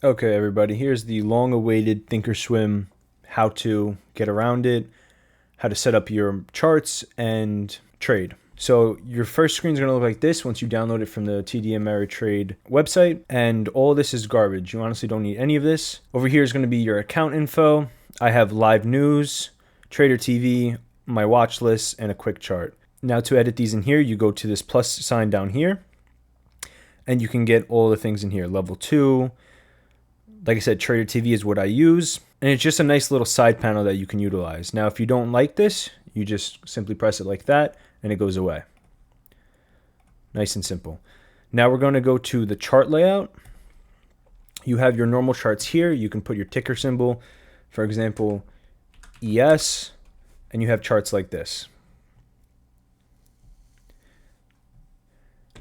Okay, everybody, here's the long-awaited Thinkorswim how to get around it, how to set up your charts and trade. So your first screen is going to look like this once you download it from the TDameritrade website, and all this is garbage. You honestly don't need any of this. Over here is going to be your account info. I have live news, Trader TV, my watch list, and a quick chart. Now to edit these in here, you go to this plus sign down here, and you can get all the things in here. Level 2, like I said, Trader TV is what I use, and it's just a nice little side panel that you can utilize. Now, if you don't like this, you just simply press it like that, and it goes away. Nice and simple. Now we're going to go to the chart layout. You have your normal charts here. You can put your ticker symbol, for example, ES, and you have charts like this.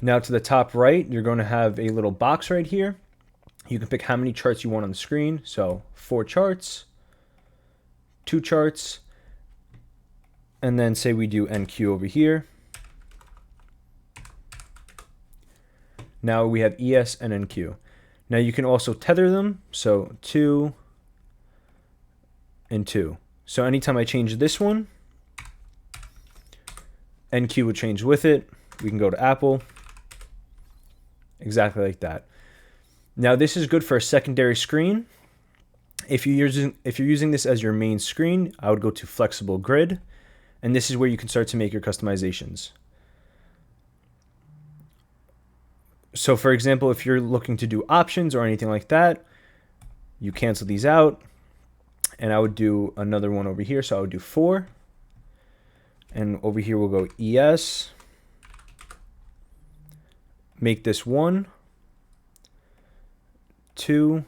Now to the top right, you're going to have a little box right here. You can pick how many charts you want on the screen. So 4 charts, 2 charts, and then say we do NQ over here. Now we have ES and NQ. Now you can also tether them. So 2 and 2. So anytime I change this one, NQ would change with it. We can go to Apple. Exactly like that. Now this is good for a secondary screen. If you're using this as your main screen, I would go to flexible grid, and this is where you can start to make your customizations. So for example, if you're looking to do options or anything like that, you cancel these out, and I would do another one over here. So I would do 4, and over here we'll go ES, make this 1, 2,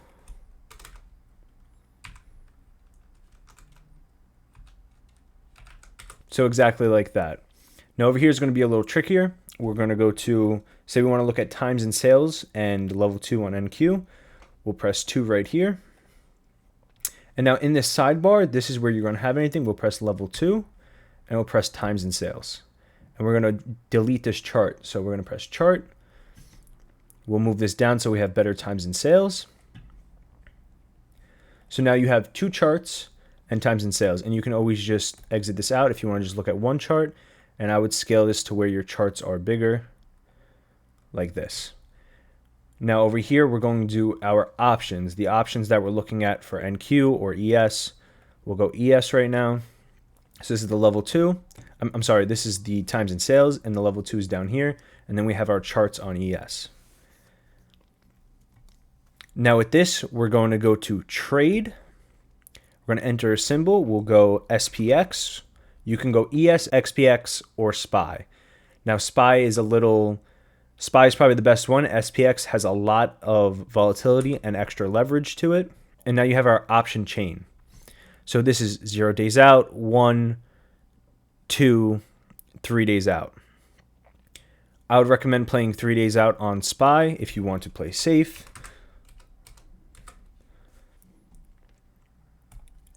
so exactly like that. Now over here is going to be a little trickier. We're going to go to, say we want to look at times and sales and level 2 on NQ. We'll press 2 right here. And now in this sidebar, this is where you're going to have anything. We'll press level 2 and we'll press times and sales. And we're going to delete this chart. So we're going to press chart. We'll move this down so we have better times and sales. So now you have 2 charts and times and sales, and you can always just exit this out if you want to just look at one chart, and I would scale this to where your charts are bigger, like this. Now over here, we're going to do our options, the options that we're looking at for NQ or ES. We'll go ES right now. So this is the level 2. I'm sorry, this is the times and sales, and the level 2 is down here, and then we have our charts on ES. Now with this, we're going to go to trade. We're going to enter a symbol. We'll go SPX. You can go ES, XPX, or SPY. Now SPY is probably the best one. SPX has a lot of volatility and extra leverage to it. And now you have our option chain. So this is 0 days out, 1, 2, 3 days out. I would recommend playing 3 days out on SPY if you want to play safe,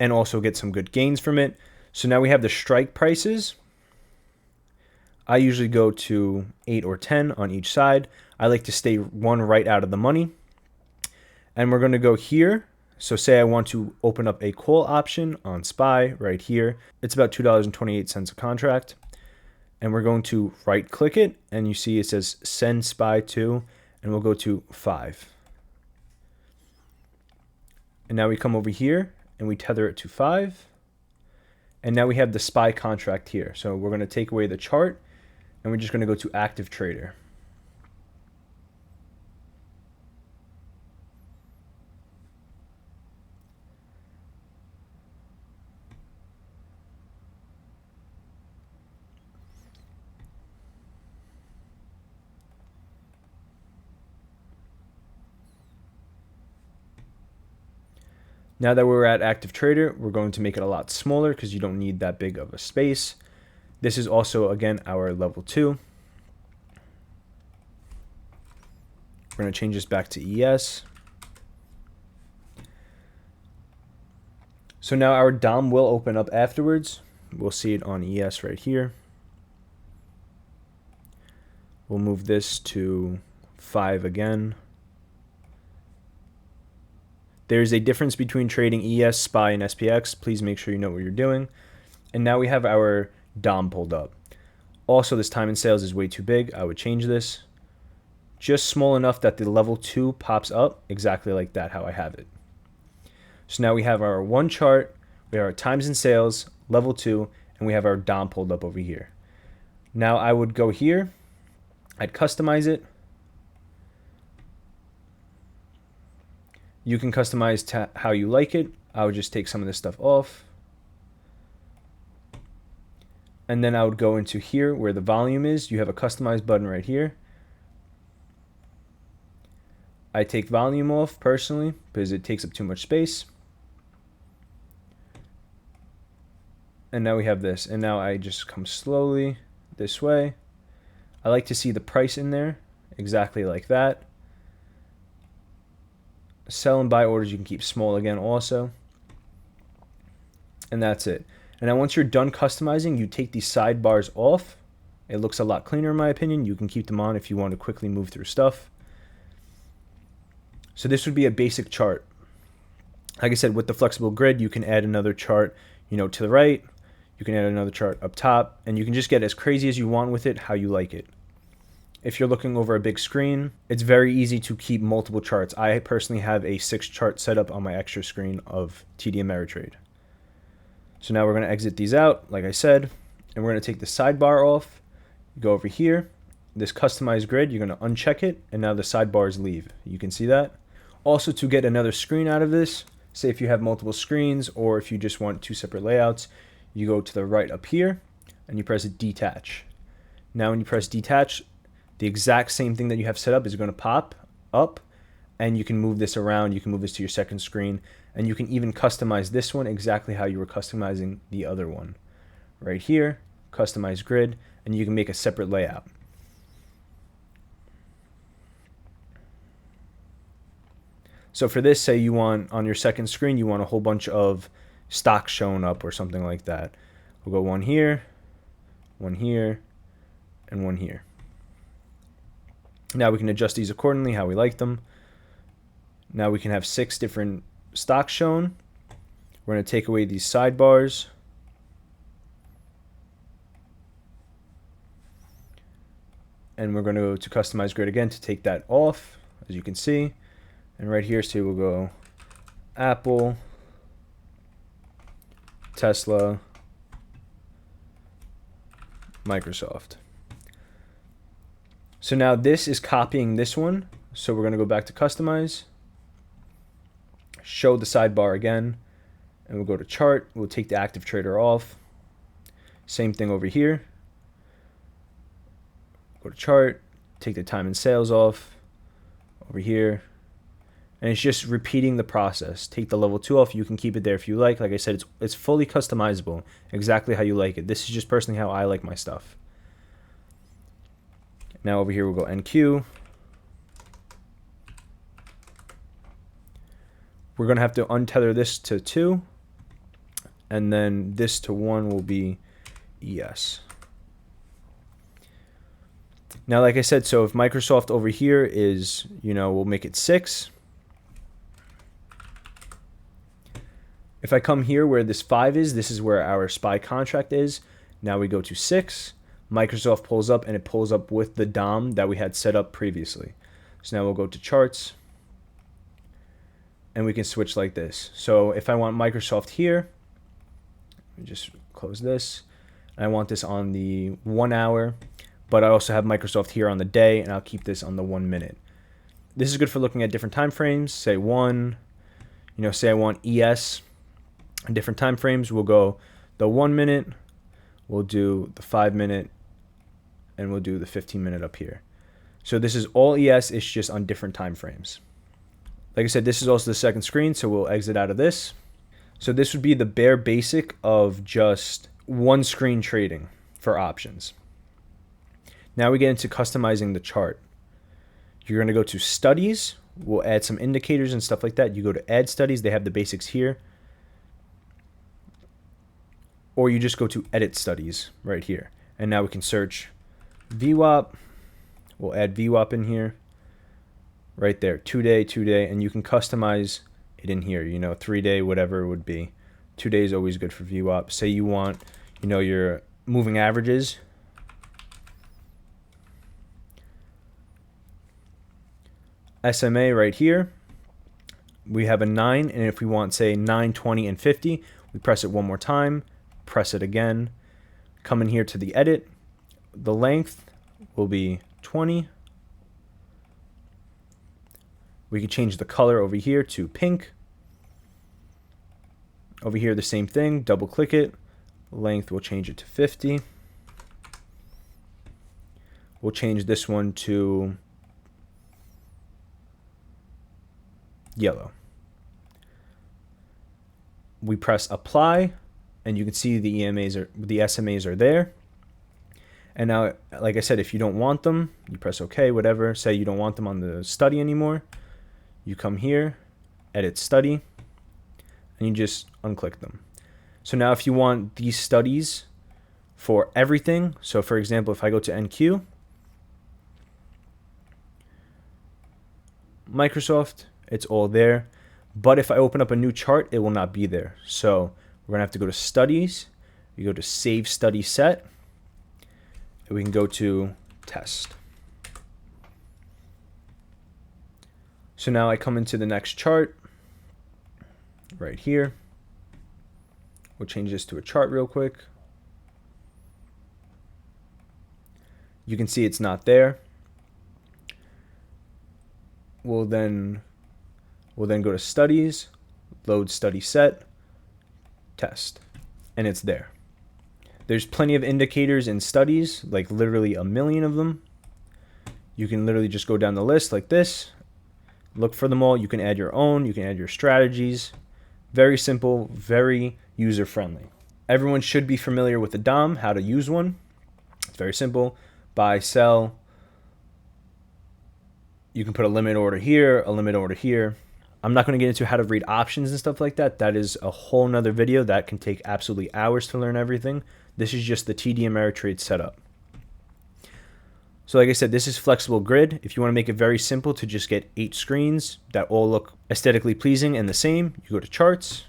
and also get some good gains from it. So now we have the strike prices. I usually go to 8 or 10 on each side. I like to stay one right out of the money. And we're going to go here. So say I want to open up a call option on SPY right here. It's about $2.28 a contract. And we're going to right click it, and you see it says send SPY to, and we'll go to 5. And now we come over here and we tether it to 5. And now we have the SPY contract here. So we're going to take away the chart, and we're just going to go to active trader. Now that we're at active trader, we're going to make it a lot smaller because you don't need that big of a space. This is also, again, our level 2. We're going to change this back to ES. So now our DOM will open up afterwards. We'll see it on ES right here. We'll move this to 5 again. There's a difference between trading ES, SPY, and SPX. Please make sure you know what you're doing. And now we have our DOM pulled up. Also, this time in sales is way too big. I would change this just small enough that the level 2 pops up exactly like that, how I have it. So now we have our one chart, we have our times in sales, level 2, and we have our DOM pulled up over here. Now I would go here, I'd customize it. You can customize how you like it. I would just take some of this stuff off. And then I would go into here where the volume is. You have a customize button right here. I take volume off personally because it takes up too much space. And now we have this. And now I just come slowly this way. I like to see the price in there exactly like that. Sell and buy orders you can keep small again also. And that's it. And now once you're done customizing, you take these sidebars off. It looks a lot cleaner in my opinion. You can keep them on if you want to quickly move through stuff. So this would be a basic chart. Like I said, with the flexible grid, you can add another chart, to the right. You can add another chart up top, and you can just get as crazy as you want with it, how you like it. If you're looking over a big screen, it's very easy to keep multiple charts. I personally have a 6-chart setup on my extra screen of TDameritrade. So now we're going to exit these out, like I said, and we're going to take the sidebar off. Go over here, this customized grid, you're going to uncheck it, and now the sidebars leave. You can see that. Also, to get another screen out of this, say if you have multiple screens or if you just want 2 separate layouts, you go to the right up here and you press detach. Now when you press detach, the exact same thing that you have set up is going to pop up, and you can move this around. You can move this to your second screen, and you can even customize this one exactly how you were customizing the other one. Right here, customize grid, and you can make a separate layout. So for this, say you want on your second screen, you want a whole bunch of stocks showing up or something like that. We'll go one here, and one here. Now we can adjust these accordingly, how we like them. Now we can have 6 different stocks shown. We're going to take away these sidebars. And we're going to go to customize grid again to take that off, as you can see. And right here, so we'll go Apple, Tesla, Microsoft. So now this is copying this one. So we're going to go back to customize, show the sidebar again, and we'll go to chart. We'll take the active trader off. Same thing over here. Go to chart, take the time and sales off over here. And it's just repeating the process. Take the level 2 off. You can keep it there if you like. Like I said, it's fully customizable, exactly how you like it. This is just personally how I like my stuff. Now over here we'll go NQ. We're going to have to untether this to 2. And then this to 1 will be ES. Now, like I said, so if Microsoft over here is, we'll make it 6. If I come here where this 5 is, this is where our SPY contract is. Now we go to 6. Microsoft pulls up, and it pulls up with the DOM that we had set up previously. So now we'll go to charts, and we can switch like this. So if I want Microsoft here, let me just close this. I want this on the 1 hour, but I also have Microsoft here on the day, and I'll keep this on the 1 minute. This is good for looking at different time frames. Say say I want ES in different time frames. We'll go the 1 minute, we'll do the 5 minute, and we'll do the 15 minute up here. So this is all ES, it's just on different time frames. Like I said, this is also the second screen, so we'll exit out of this. So this would be the bare basic of just one screen trading for options. Now we get into customizing the chart. You're going to go to studies. We'll add some indicators and stuff like that. You go to add studies. They have the basics here. Or you just go to edit studies right here. And now we can search VWAP. We'll add VWAP in here. Right there, 2 day, and you can customize it in here, 3-day, whatever it would be. 2 days always good for VWAP. Say you want, your moving averages. SMA right here. We have a 9, and if we want, say, 9, 20, and 50, we press it one more time, press it again, come in here to the edit. The length will be 20. We can change the color over here to pink. Over here, the same thing, double click it. Length, we'll change it to 50. We'll change this one to yellow. We press apply, and you can see the SMAs are there. And now, like I said, if you don't want them, you press OK, whatever. Say you don't want them on the study anymore. You come here, edit study, and you just unclick them. So now if you want these studies for everything, so for example, if I go to NQ, Microsoft, it's all there. But if I open up a new chart, it will not be there. So we're going to have to go to studies. You go to save study set. And we can go to test. So now I come into the next chart right here. We'll change this to a chart real quick. You can see it's not there. We'll then go to studies, load study set, test, and it's there. There's plenty of indicators in studies, like literally a million of them. You can literally just go down the list like this, look for them all. You can add your own, you can add your strategies. Very simple, very user-friendly. Everyone should be familiar with the DOM, how to use one. It's very simple. Buy, sell. You can put a limit order here, a limit order here. I'm not going to get into how to read options and stuff like that. That is a whole nother video that can take absolutely hours to learn everything. This is just the TDameritrade setup. So like I said, this is flexible grid. If you want to make it very simple to just get 8 screens that all look aesthetically pleasing and the same, you go to charts,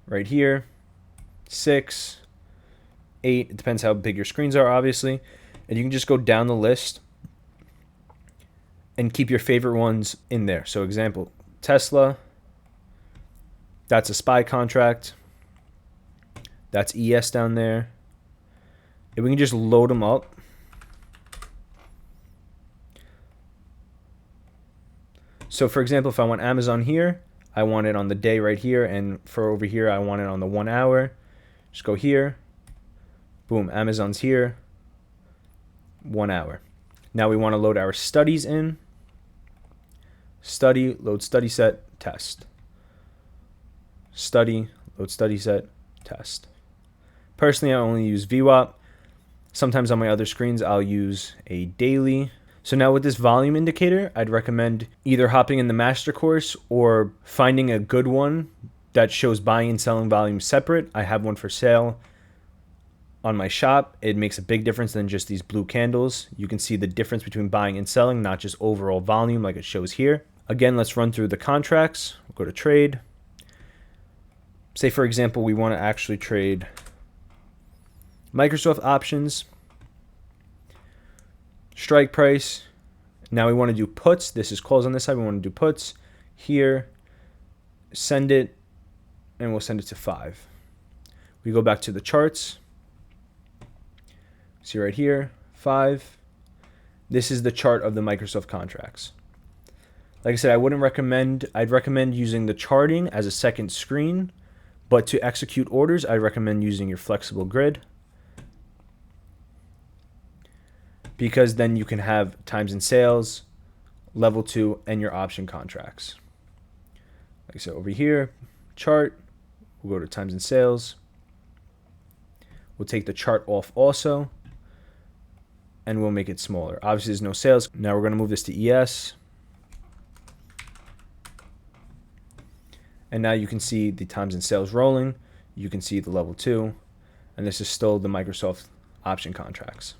right here, 6, 8, it depends how big your screens are, obviously. And you can just go down the list and keep your favorite ones in there. So example, Tesla, that's a SPY contract. That's ES down there. And we can just load them up. So for example, if I want Amazon here, I want it on the day right here, and for over here, I want it on the 1 hour. Just go here, boom, Amazon's here, 1 hour. Now we want to load our studies in. Study, load study set, test. Study, load study set, test. Personally, I only use VWAP. Sometimes on my other screens, I'll use a daily. So now with this volume indicator, I'd recommend either hopping in the master course or finding a good one that shows buying and selling volume separate. I have one for sale on my shop. It makes a big difference than just these blue candles. You can see the difference between buying and selling, not just overall volume like it shows here. Again, let's run through the contracts. We'll go to trade. Say, for example, we want to actually trade Microsoft options, strike price. Now we want to do puts. This is calls on this side. We want to do puts here, send it, and we'll send it to 5. We go back to the charts. See right here, 5. This is the chart of the Microsoft contracts. Like I said, I'd recommend using the charting as a second screen, but to execute orders, I recommend using your flexible grid, because then you can have times and sales, level 2, and your option contracts. Like I said, over here, chart, we'll go to times and sales. We'll take the chart off also, and we'll make it smaller. Obviously, there's no sales. Now we're going to move this to ES. And now you can see the times and sales rolling. You can see the level 2. And this is still the Microsoft option contracts.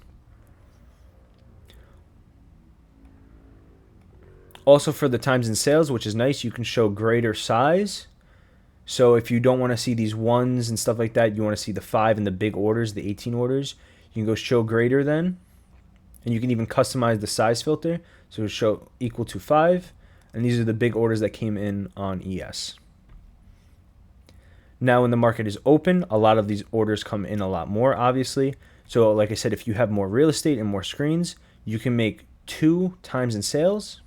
Also for the times and sales, which is nice, you can show greater size. So if you don't want to see these ones and stuff like that, you want to see the 5 and the big orders, the 18 orders, you can go show greater than, and you can even customize the size filter. So it'll show equal to 5, and these are the big orders that came in on ES. Now when the market is open, a lot of these orders come in a lot more, obviously. So like I said, if you have more real estate and more screens, you can make 2 times in sales,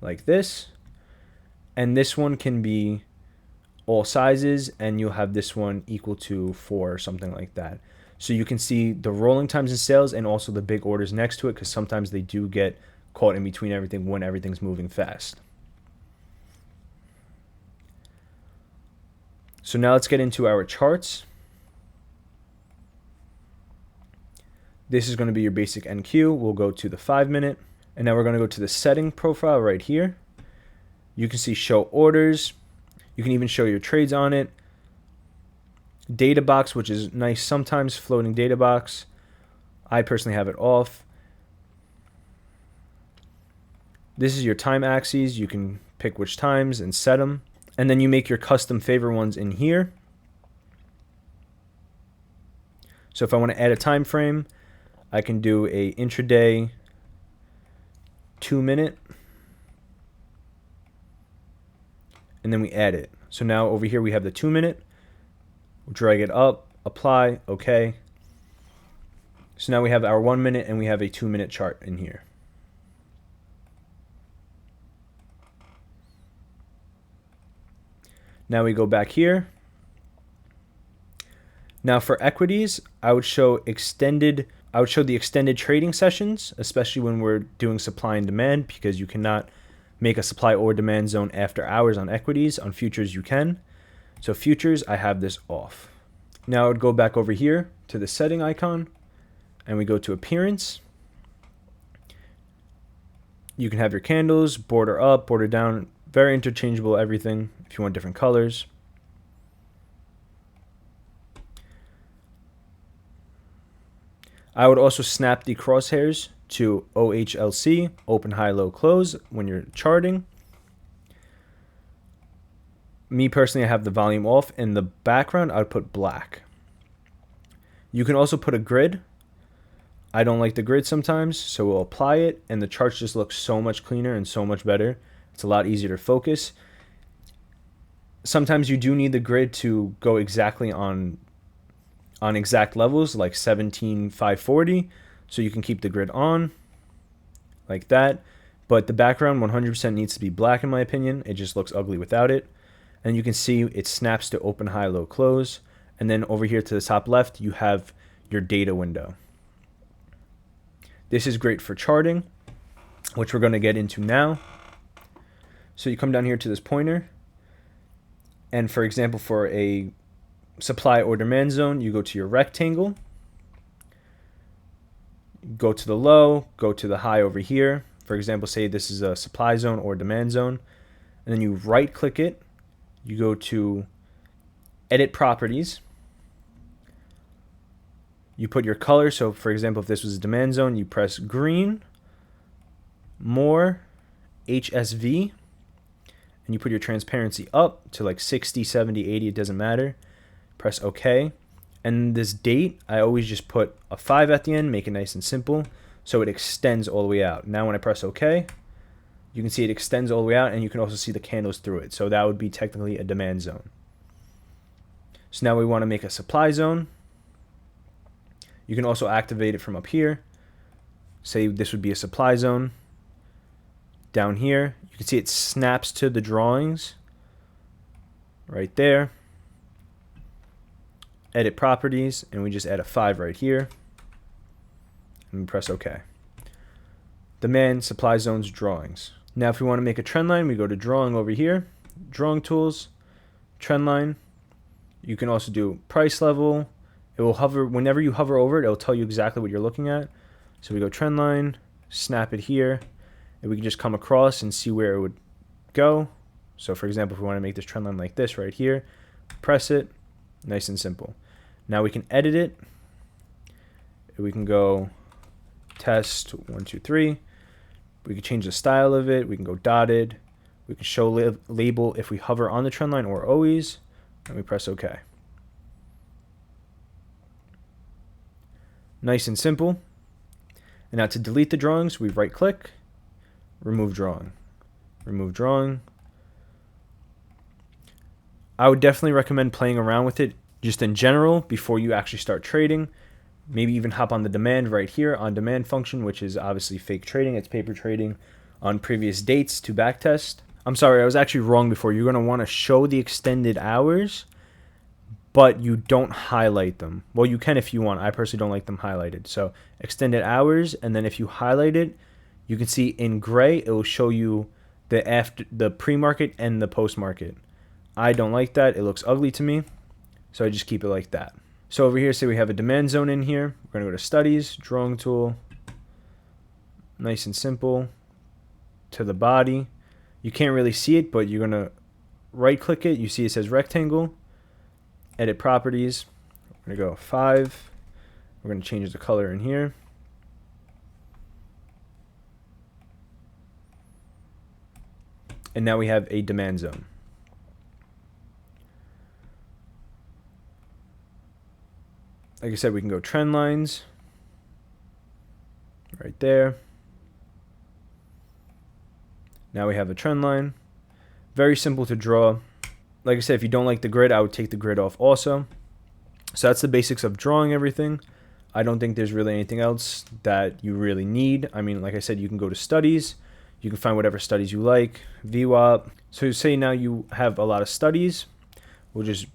like this, and this one can be all sizes, and you'll have this one equal to 4 or something like that. So you can see the rolling times in sales and also the big orders next to it, because sometimes they do get caught in between everything when everything's moving fast. So now let's get into our charts. This is going to be your basic NQ. We'll go to the 5-minute. And now we're going to go to the setting profile right here. You can see show orders. You can even show your trades on it. Data box, which is nice sometimes, floating data box. I personally have it off. This is your time axes. You can pick which times and set them. And then you make your custom favorite ones in here. So if I want to add a time frame, I can do a intraday 2-minute, and then we add it. So now over here we have the 2-minute. We'll drag it up, apply, okay. So now we have our 1-minute and we have a 2-minute chart in here. Now we go back here. Now for equities, I would show the extended trading sessions, especially when we're doing supply and demand, because you cannot make a supply or demand zone after hours on equities. On futures you can. So futures, I have this off. Now I would go back over here to the setting icon, and we go to appearance. You can have your candles, border up, border down, very interchangeable, everything, if you want different colors. I would also snap the crosshairs to OHLC, open, high, low, close, when you're charting. Me personally, I have the volume off. In the background, I would put black. You can also put a grid. I don't like the grid sometimes, so we'll apply it, and the charts just look so much cleaner and so much better. It's a lot easier to focus. Sometimes you do need the grid to go exactly on exact levels, like 17,540, so you can keep the grid on like that. But the background 100% needs to be black, in my opinion. It just looks ugly without it. And you can see it snaps to open, high, low, close. And then over here to the top left, you have your data window. This is great for charting, which we're going to get into now. So you come down here to this pointer, and for example, for a supply or demand zone, you go to your rectangle, go to the low, go to the high over here. For example, say this is a supply zone or demand zone, and then you right click it, you go to edit properties, you put your color. So for example, if this was a demand zone, you press green, more, HSV, and you put your transparency up to like 60, 70, 80, it doesn't matter. Press OK. And this date, I always just put a 5 at the end, make it nice and simple, so it extends all the way out. Now when I press OK, you can see it extends all the way out, and you can also see the candles through it. So that would be technically a demand zone. So now we want to make a supply zone. You can also activate it from up here. Say this would be a supply zone. Down here, you can see it snaps to the drawings right there. Edit properties, and we just add a 5 right here, and we press OK. Demand, supply zones, drawings. Now if we want to make a trend line, we go to drawing over here, drawing tools, trend line. You can also do price level. It will hover, whenever you hover over it, it'll tell you exactly what you're looking at. So we go trend line, snap it here, and we can just come across and see where it would go. So for example, if we want to make this trend line like this right here, press it, nice and simple. Now we can edit it. We can go test 1, 2, 3. We can change the style of it. We can go dotted. We can show label if we hover on the trend line or always, and we press OK. Nice and simple. And now to delete the drawings, we right click, remove drawing, remove drawing. I would definitely recommend playing around with it just in general before you actually start trading. Maybe even hop on the demand right here, on demand function, which is obviously fake trading. It's paper trading on previous dates to backtest. I'm sorry, I was actually wrong before. You're going to want to show the extended hours, but you don't highlight them. Well, you can if you want. I personally don't like them highlighted. So extended hours, and then if you highlight it, you can see in gray, it will show you the pre-market and the post-market. I don't like that. It looks ugly to me, so I just keep it like that. So over here, say we have a demand zone in here. We're going to go to Studies, Drawing Tool. Nice and simple. To the body. You can't really see it, but you're going to right-click it. You see it says Rectangle. Edit Properties. We're going to go 5. We're going to change the color in here. And now we have a demand zone. Like I said, we can go trend lines right there. Now we have a trend line. Very simple to draw. Like I said, if you don't like the grid, I would take the grid off also. So that's the basics of drawing everything. I don't think there's really anything else that you really need. I mean, like I said, you can go to studies. You can find whatever studies you like. VWAP. So say now you have a lot of studies. We'll just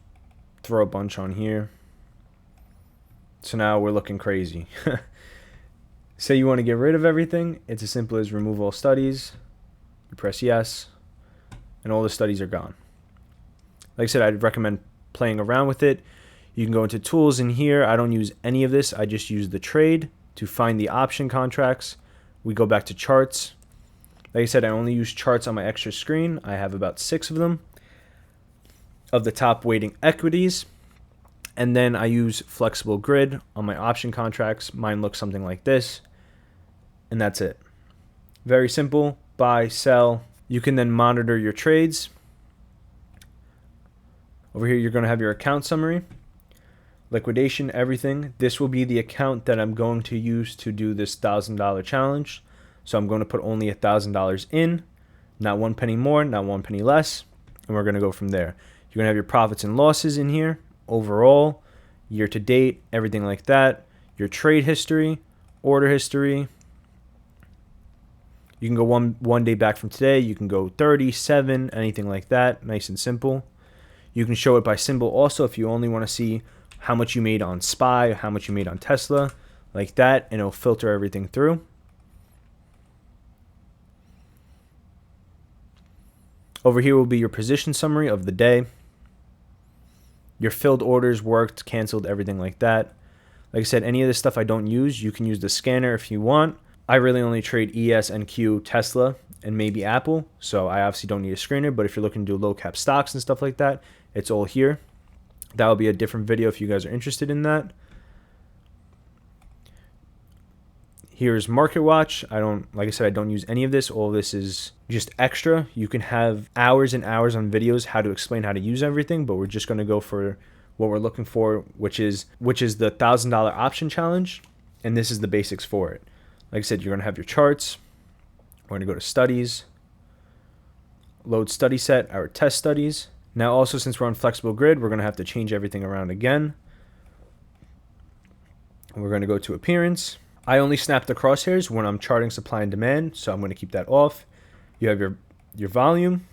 throw a bunch on here. So now we're looking crazy. Say you want to get rid of everything. It's as simple as remove all studies. You press yes, and all the studies are gone. Like I said, I'd recommend playing around with it. You can go into tools in here. I don't use any of this. I just use the trade to find the option contracts. We go back to charts. Like I said, I only use charts on my extra screen. I have about 6 of them of the top weighting equities. And then I use flexible grid on my option contracts. Mine looks something like this. And that's it. Very simple. Buy, sell. You can then monitor your trades. Over here, you're going to have your account summary, liquidation, everything. This will be the account that I'm going to use to do this $1,000 challenge. So I'm going to put only $1,000 in, not 1 penny more, not 1 penny less. And we're going to go from there. You're going to have your profits and losses in here. Overall, year to date, everything like that. Your trade history, order history. You can go one day back from today. You can go 37, anything like that. Nice and simple. You can show it by symbol also if you only want to see how much you made on SPY, how much you made on Tesla, like that, and it'll filter everything through. Over here will be your position summary of the day. Your filled orders, worked, canceled, everything like that. Like I said, any of this stuff I don't use. You can use the scanner if you want. I really only trade ES, NQ, Tesla, and maybe Apple. So I obviously don't need a screener. But if you're looking to do low cap stocks and stuff like that, it's all here. That will be a different video if you guys are interested in that. Here's Market Watch. Like I said, I don't use any of this. All of this is just extra. You can have hours and hours on videos how to explain how to use everything, but we're just going to go for what we're looking for, which is the $1,000 option challenge, and this is the basics for it. Like I said, you're going to have your charts. We're going to go to studies, load study set, our test studies. Now also, since we're on flexible grid, we're going to have to change everything around again. And we're going to go to appearance. I only snap the crosshairs when I'm charting supply and demand, so I'm going to keep that off. You have your volume.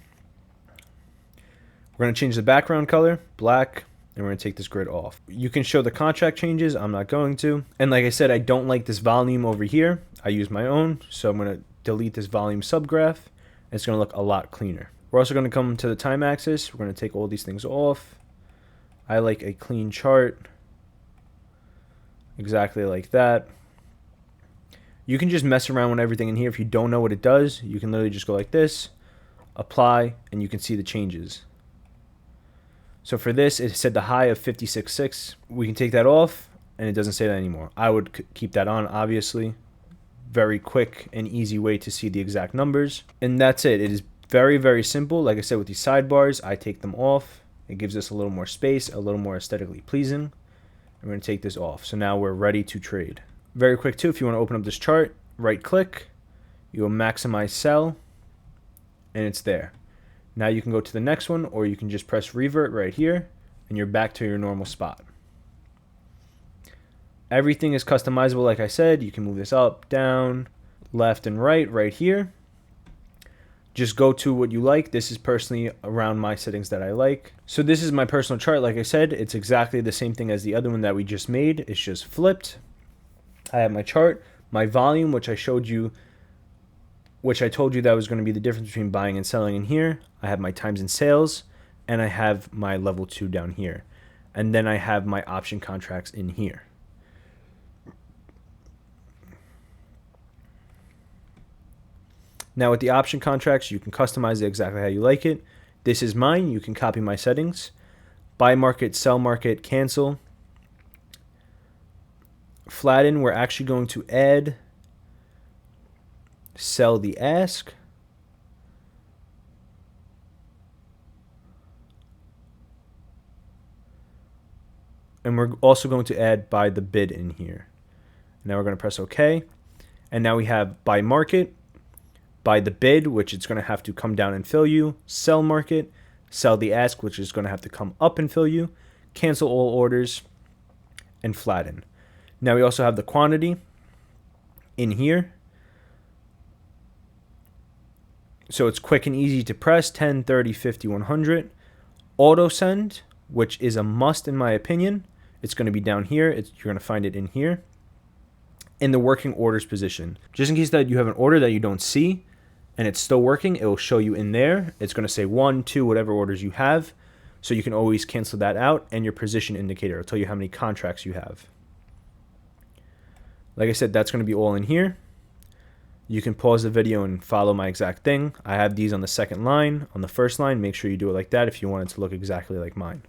We're going to change the background color, black, and we're going to take this grid off. You can show the contract changes. I'm not going to. And like I said, I don't like this volume over here. I use my own, so I'm going to delete this volume subgraph. And it's going to look a lot cleaner. We're also going to come to the time axis. We're going to take all these things off. I like a clean chart. Exactly like that. You can just mess around with everything in here. If you don't know what it does, you can literally just go like this, apply, and you can see the changes. So for this, it said the high of 56.6. We can take that off, and it doesn't say that anymore. I would keep that on, obviously. very quick and easy way to see the exact numbers. And that's it. It is very, very simple. Like I said, with these sidebars, I take them off. It gives us a little more space, a little more aesthetically pleasing. I'm going to take this off. So now we're ready to trade. Very quick too, if you want to open up this chart, right click, you will maximize sell, and it's there. Now you can go to the next one, or you can just press revert right here, and you're back to your normal spot. Everything is customizable, like I said. You can move this up, down, left, and right here. Just go to what you like. This is personally around my settings that I like. So this is my personal chart. Like I said, it's exactly the same thing as the other one that we just made. It's just flipped. I have my chart, my volume, which I told you that was going to be the difference between buying and selling in here. I have my times and sales, and I have my level 2 down here. And then I have my option contracts in here. Now with the option contracts, you can customize it exactly how you like it. This is mine. You can copy my settings. Buy market, sell market, cancel. Flatten, we're actually going to add sell the ask. And we're also going to add buy the bid in here. Now we're going to press OK. And now we have buy market, buy the bid, which it's going to have to come down and fill you, sell market, sell the ask, which is going to have to come up and fill you, cancel all orders, and flatten. Now we also have the quantity in here. So it's quick and easy to press, 10, 30, 50, 100. Auto send, which is a must in my opinion. It's going to be down here. You're going to find it in here. In the working orders position. Just in case that you have an order that you don't see and it's still working, it will show you in there. It's going to say 1, 2, whatever orders you have. So you can always cancel that out, and your position indicator will tell you how many contracts you have. Like I said, that's going to be all in here. You can pause the video and follow my exact thing. I have these on the second line. On the first line, make sure you do it like that if you want it to look exactly like mine.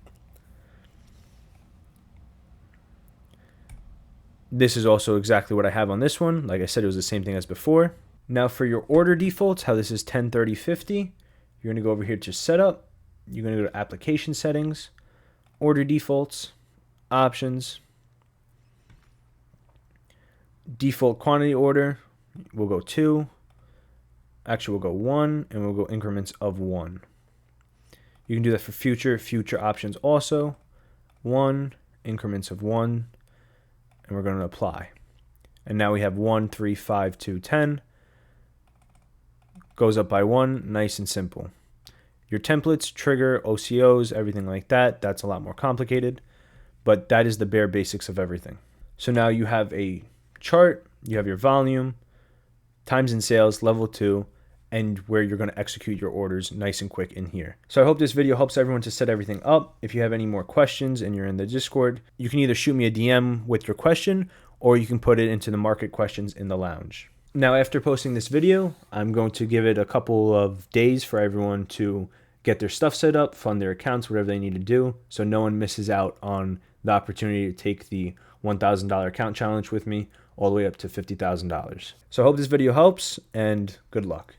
This is also exactly what I have on this one. Like I said, it was the same thing as before. Now for your order defaults, how this is 10, 30, 50, you're going to go over here to setup. You're going to go to application settings, order defaults, options, default quantity order. We'll go 2. Actually, we'll go 1, and we'll go increments of 1. You can do that for future options also. 1, increments of 1, and we're going to apply. And now we have 1, 3, 5, 2, 10. Goes up by 1, nice and simple. Your templates, trigger, OCOs, everything like that, that's a lot more complicated, but that is the bare basics of everything. So now you have a chart, you have your volume, times and sales, level 2, and where you're going to execute your orders nice and quick in here. So I hope this video helps everyone to set everything up. If you have any more questions and you're in the Discord, you can either shoot me a DM with your question, or you can put it into the market questions in the lounge. Now, after posting this video, I'm going to give it a couple of days for everyone to get their stuff set up, fund their accounts, whatever they need to do, so no one misses out on the opportunity to take the $1,000 account challenge with me all the way up to $50,000. So I hope this video helps, and good luck.